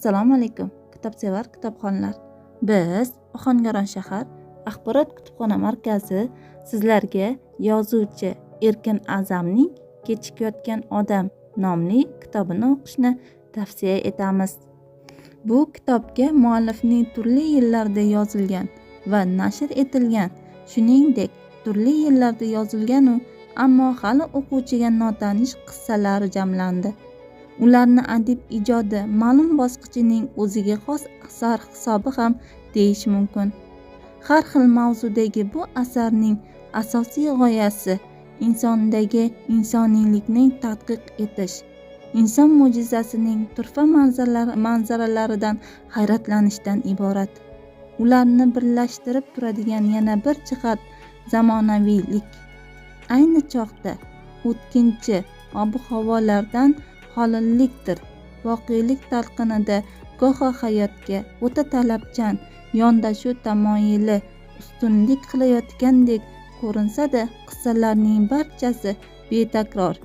Assalomu alaykum, kitobsevar kitobxonlar. Biz Ohangaron shahar axborot kutubxona markazi sizlarga yozuvchi Erkin A'zamning Kechikayotgan odam nomli kitobini o'qishni tavsiya etamiz. Bu kitobga muallifning turli yillarda yozilgan va nashr etilgan, shuningdek turli yillarda yozilgan ammo hali o'quvchiga notanish qissalari jamlandi. Ularni adib ijodi ma'lum bosqichining o'ziga xos asar hisobi ham deyish mumkin. Har xil mavzudagi bu asarning asosiy g'oyasi insondagi insoniylikni tadqiq etish, inson mo'jizasining turfa manzaralaridan hayratlanishdan iborat. Ularni birlashtirib turadigan yana bir jihat zamonaviylik. Ayni chog'da o'tkinchi ob-havolardan xolilikdir. Voqelik talqinida goho hayotga o'ta talabchan, yondashuv tamoyili ustunlik qilayotgandek ko'rinsa-da, qissalarning barchasi betakror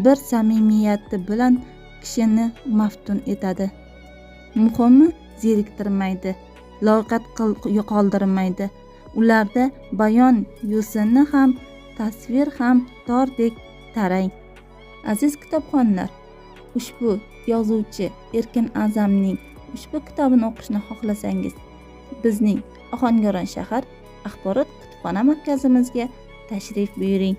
bir samimiyati bilan kishini maftun etadi. Muhimi, zeriktirmaydi, loqayd qoldirmaydi. Ularda bayon yo'sini ham, tasvir ham tordek tarang. Aziz kitobxonlar, ushbu yozuvchi Erkin A'zamning ushbu kitobini o'qishni xohlasangiz, bizning Ohangaron shahar axborot kutubxona markazimizga tashrif buyuring.